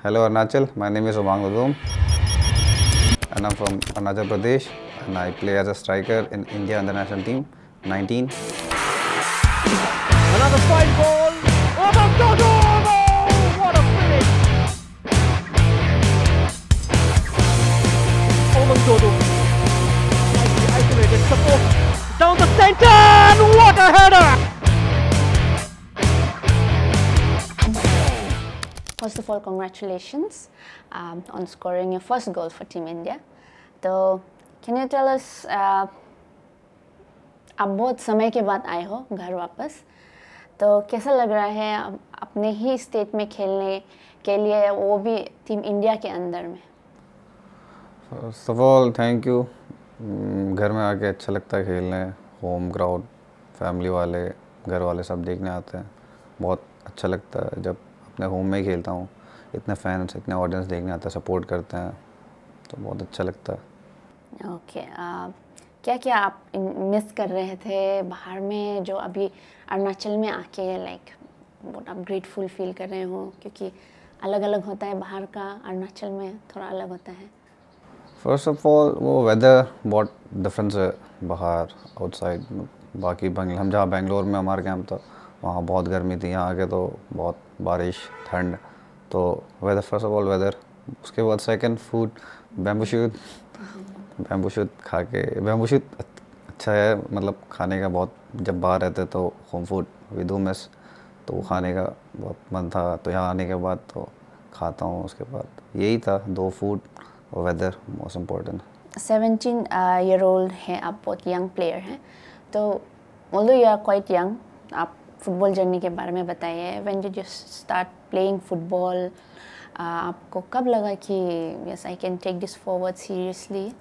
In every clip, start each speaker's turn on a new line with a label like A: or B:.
A: Hello Arunachal, my name is Umang Udum and I'm from Arunachal Pradesh and I play as a striker in India international team 19.
B: Another fine ball. Umang Udum! Oh, what a finish! Umang Udum. Nicely isolated support down the centre and what a header!
C: First of all, congratulations on scoring your first goal for Team India. तो can you tell us, आप बहुत समय के बाद आए हो घर वापस, तो कैसा लग रहा है अपने ही स्टेट में खेलने के लिए, वो भी टीम इंडिया के अंदर में?
A: First of all, thank you. घर में आके अच्छा लगता है खेलने, होम क्राउड, फैमिली वाले, घर वाले सब देखने आते हैं. बहुत अच्छा लगता है जब अपने होम में ही खेलता हूँ. इतने फैंस, इतने ऑडियंस देखने आते हैं, सपोर्ट करते हैं, तो बहुत अच्छा लगता है.
C: ओके, क्या क्या आप मिस कर रहे थे बाहर में जो अभी अरुणाचल में आके, लाइक बहुत आप ग्रेटफुल फील कर रहे हो, क्योंकि अलग अलग होता है बाहर का, अरुणाचल में थोड़ा अलग होता है.
A: फर्स्ट ऑफ ऑल वो वेदर बहुत डिफरेंस है बाहर, आउटसाइड. बाकी हम जहाँ बेंगलोर में हमारा कैंप था वहाँ बहुत गर्मी थी, यहाँ आके तो बहुत बारिश, ठंड. तो weather, first of all weather. उसके बाद सेकंड फूड, बैम्बू शूट खा के. बैम्बू शूट अच्छा है, मतलब खाने का बहुत, जब बाहर रहते तो home food we do miss, तो वो खाने का बहुत मन था, तो यहाँ आने के बाद तो खाता हूँ. उसके बाद यही था, दो फूड और weather most important.
C: 17 year old है आप, बहुत यंग प्लेयर हैं, तो although you are quite young, आप फुटबॉल जर्नी के बारे में बताइए. When did you start playing football? आपको कब लगा कि yes I can take this forward seriously?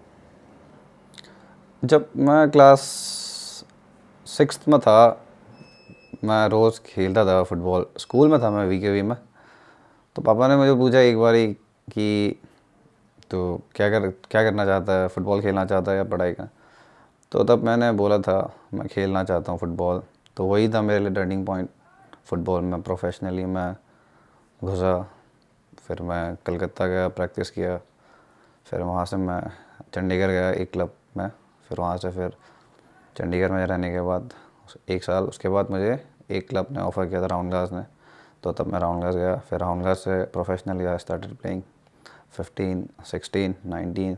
A: जब मैं क्लास 6th में था, मैं रोज़ खेलता था फुटबॉल. स्कूल में था मैं, वीकेवी में. तो पापा ने मुझे पूछा एक बारी कि तो क्या करना चाहता है, फुटबॉल खेलना चाहता है या पढ़ाई का. तो तब मैंने बोला था मैं खेलना चाहता हूँ फुटबॉल. तो वही था मेरे लिए टर्निंग पॉइंट. फुटबॉल में प्रोफेशनली मैं घुसा. फिर मैं कलकत्ता गया, प्रैक्टिस किया. फिर वहाँ से मैं चंडीगढ़ गया एक क्लब में. फिर वहाँ से फिर चंडीगढ़ में रहने के बाद 1 साल, उसके बाद मुझे एक क्लब ने ऑफ़र किया था, राउंड ग्लास ने. तो तब मैं राउंड ग्लास गया. फिर राउंड ग्लास से प्रोफेशनल गया, started playing 15, 16, 19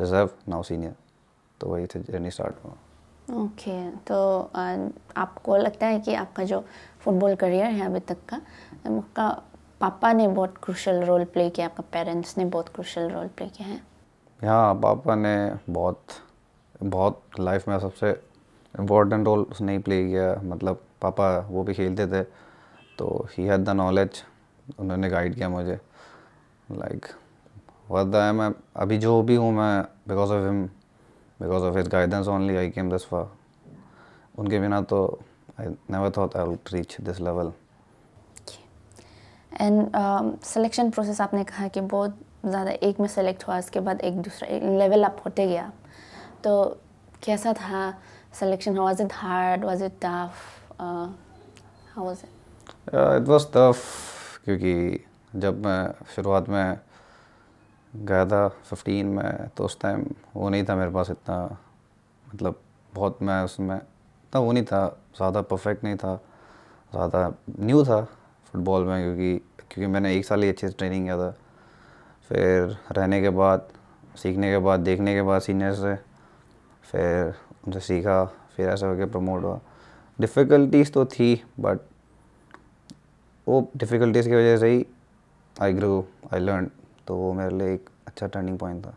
A: reserve, now senior. तो वही थे जर्नी स्टार्ट हुआ.
C: ओके, तो आपको लगता है कि आपका जो फुटबॉल करियर है अभी तक का, आपका पापा ने बहुत क्रूशल रोल प्ले किया, आपका पेरेंट्स ने बहुत क्रूशल रोल प्ले किया है?
A: हाँ, पापा ने बहुत लाइफ में सबसे इम्पोर्टेंट रोल उसने ही प्ले किया. मतलब पापा वो भी खेलते थे, तो ही हैड द नॉलेज. उन्होंने गाइड किया मुझे. लाइक व्हाट आई एम अभी जो भी हूँ मैं, because of him, because of his guidance only I came this far. उनके बिना तो I never thought I would reach this level.
C: And selection process, आपने कहा कि बहुत ज़्यादा एक में सेलेक्ट हुआ, उसके बाद एक दूसरा लेवल अप होते गया, तो कैसा था selection? Was it hard, was it tough, how was it?
A: It was tough, क्योंकि जब मैं शुरुआत में गया था 15 में, तो उस टाइम वो नहीं था मेरे पास इतना, मतलब बहुत, मैं उसमें इतना वो नहीं था, ज़्यादा परफेक्ट नहीं था, ज़्यादा न्यू था फुटबॉल में, क्योंकि मैंने 1 साल ही अच्छे से ट्रेनिंग किया था. फिर रहने के बाद, सीखने के बाद, देखने के बाद सीनियर से, फिर उनसे सीखा, फिर ऐसा हो गया प्रमोट हुआ. डिफ़िकल्टीज़ तो थी, बट वो डिफ़िकल्टीज़ की वजह से ही आई ग्रो, आई लर्न. तो वो मेरे लिए एक अच्छा टर्निंग पॉइंट था.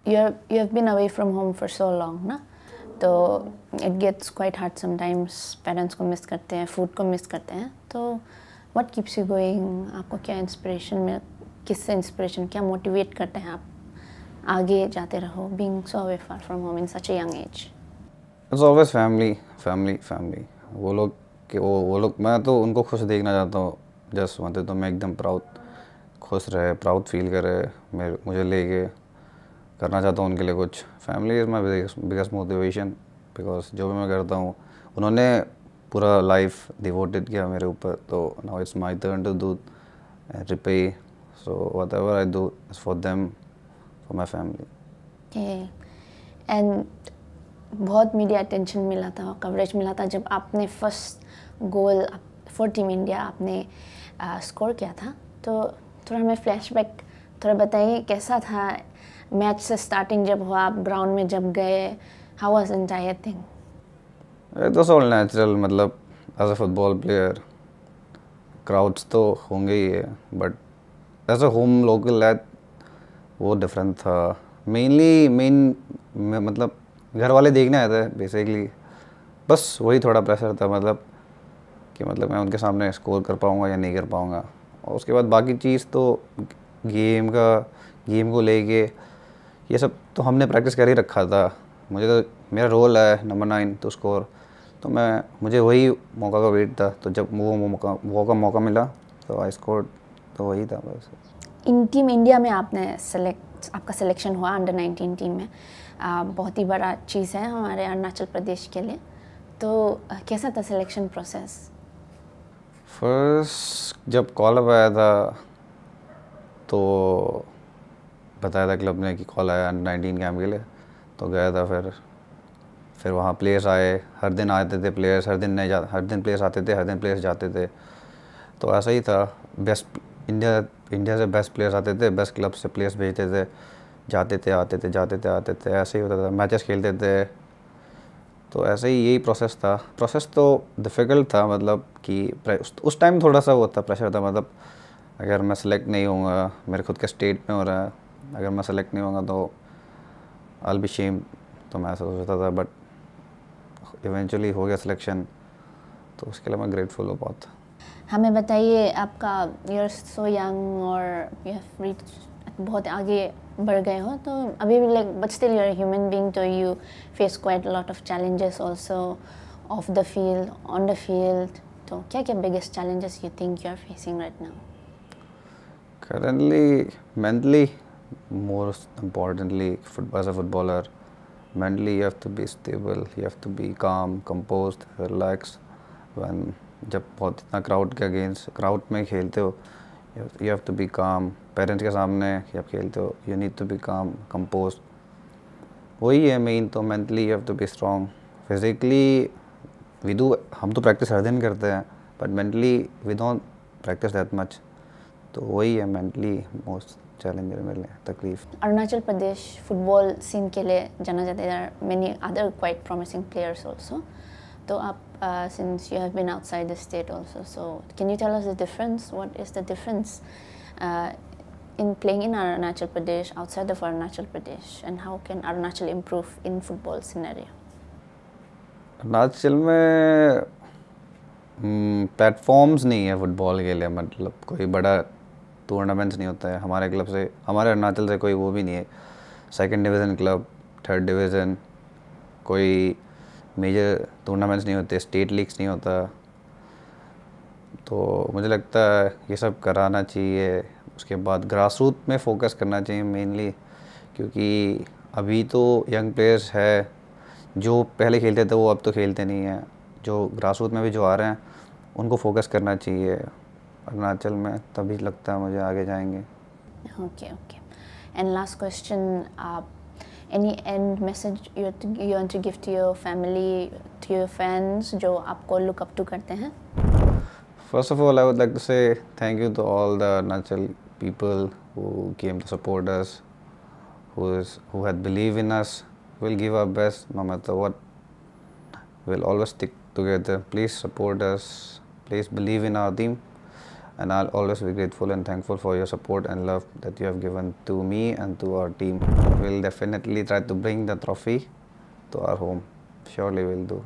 C: You have been away from home for so long ना, तो it gets quite hard sometimes. Parents को मिस करते हैं, फूड को मिस करते हैं, तो what keeps you going? आपको क्या इंस्पिरेशन में, किससे इंस्पिरेशन, क्या मोटिवेट करते हैं आप आगे जाते रहो, being so away far from home in such a young age?
A: It's always family. वो लोग मैं तो उनको खुश देखना चाहता हूँ. जस्ट wanted तो मैं एकदम प्राउड, खुश रहे, प्राउड फील करे, मुझे लेके करना चाहता हूँ उनके लिए कुछ. Family is my biggest motivation, because जो भी मैं करता हूँ उन्होंने पूरा लाइफ डिवोटेड किया मेरे ऊपर. तो now it's my turn to do repay So whatever I do is for them, for my family.
C: Okay. And बहुत मीडिया अटेंशन मिला था, कवरेज मिला था जब आपने first goal for team India आपने स्कोर किया था. तो थोड़ा हमें फ्लैशबैक थोड़ा बताइए कैसा था मैच से स्टार्टिंग जब हुआ, आप ग्राउंड में जब गए, how was entire thing?
A: It was all natural. मतलब as a football player crowds तो होंगे ही है, but as a home local lad वो डिफरेंट था. मेन मतलब घर वाले देखने आए थे बेसिकली, बस वही थोड़ा प्रेशर था मतलब कि मतलब मैं उनके सामने स्कोर कर पाऊँगा या नहीं कर पाऊँगा. और उसके बाद बाकी चीज़ तो गेम को लेके ये सब तो हमने प्रैक्टिस कर ही रखा था. मुझे तो मेरा रोल है नंबर 9 टू स्कोर, तो मुझे वही मौका का वेट था. तो जब वो मौका मिला तो आई स्कोर, तो वही था बस.
C: इन टीम इंडिया में आपका सिलेक्शन हुआ अंडर 19 टीम में, बहुत ही बड़ा चीज़ है हमारे अरुणाचल प्रदेश के लिए. तो कैसा था सिलेक्शन प्रोसेस?
A: फर्स्ट जब कॉल अप आया था तो बताया था क्लब ने कि कॉल आया अंडर 19 कैंप के लिए, तो गया था. फिर वहाँ प्लेयर्स आए, हर दिन आते थे प्लेयर्स, हर दिन प्लेयर्स आते थे, हर दिन प्लेयर्स जाते थे. तो ऐसा ही था. बेस्ट इंडिया से बेस्ट प्लेयर्स आते थे, बेस्ट क्लब से प्लेयर्स भेजते थे, जाते थे आते थे, ऐसे ही होता था. मैचेस खेलते थे. तो ऐसे ही यही प्रोसेस था. प्रोसेस तो डिफ़िकल्ट था मतलब कि उस टाइम थोड़ा सा वो था, प्रेशर था. मतलब अगर मैं सेलेक्ट नहीं होऊंगा, मेरे खुद के स्टेट में हो रहा है, अगर मैं सेलेक्ट नहीं होऊंगा तो आई विल बी शेम. तो मैं ऐसा सोचता था, बट इवेंचुअली हो गया सिलेक्शन, तो उसके लिए मैं ग्रेटफुल हूँ बहुत.
C: हमें बताइए, आपका यू आर सो यंग और यू हैव रीच बहुत आगे बढ़ गए हो, तो अभी भी like but still you are human being, तो you face quite lot of challenges also of the field, on the field. तो क्या क्या biggest challenges you think you are facing right now?
A: Currently, mentally, most importantly, as a footballer, mentally you have to be stable, you have to be calm, composed, relaxed. जब बहुत इतना crowd में खेलते हो, you have to be calm. Parents के सामने जब खेलते हो, you need to be calm, composed. वही है मेन. तो mentally you have to be strong. Physically हम तो प्रैक्टिस हर दिन करते हैं, but mentally we don't practice that much. तो वही है मेंटली मोस्ट चैलेंजर मेरे लिए तकलीफ.
C: अरुणाचल प्रदेश फुटबॉल सीन के लिए जाना जाता है. There are many other quite promising players also. तो आप since you have been outside the state also, so can you tell us the difference? What is the difference in playing in Arunachal Pradesh, outside of Arunachal Pradesh, and how can Arunachal improve in football scenario?
A: Arunachal में platforms नहीं है football के लिए. मतलब कोई बड़ा tournaments नहीं होता है हमारे क्लब से, हमारे अरुणाचल से कोई वो भी नहीं है. 2nd division club, 3rd division, कोई मेजर टूर्नामेंट्स नहीं होते, स्टेट लीग्स नहीं होता. तो मुझे लगता है ये सब कराना चाहिए. उसके बाद ग्रास रूट में फोकस करना चाहिए मेनली, क्योंकि अभी तो यंग प्लेयर्स है जो पहले खेलते थे वो अब तो खेलते नहीं हैं. जो ग्रास रूट में भी जो आ रहे हैं उनको फोकस करना चाहिए अरुणाचल में, तभी लगता है मुझे आगे जाएंगे.
C: Okay. And last question, any and message you want to give to your family, to your fans जो आपको लुक अप टू करते हैं?
A: First of all, I would like to say thank you to all the Arunachal people who came to support us, who had believed in us. We'll give our best no matter what. We'll always stick together. Please support us. Please believe in our team. And I'll always be grateful and thankful for your support and love that you have given to me and to our team. We'll definitely try to bring the trophy to our home. Surely we'll do.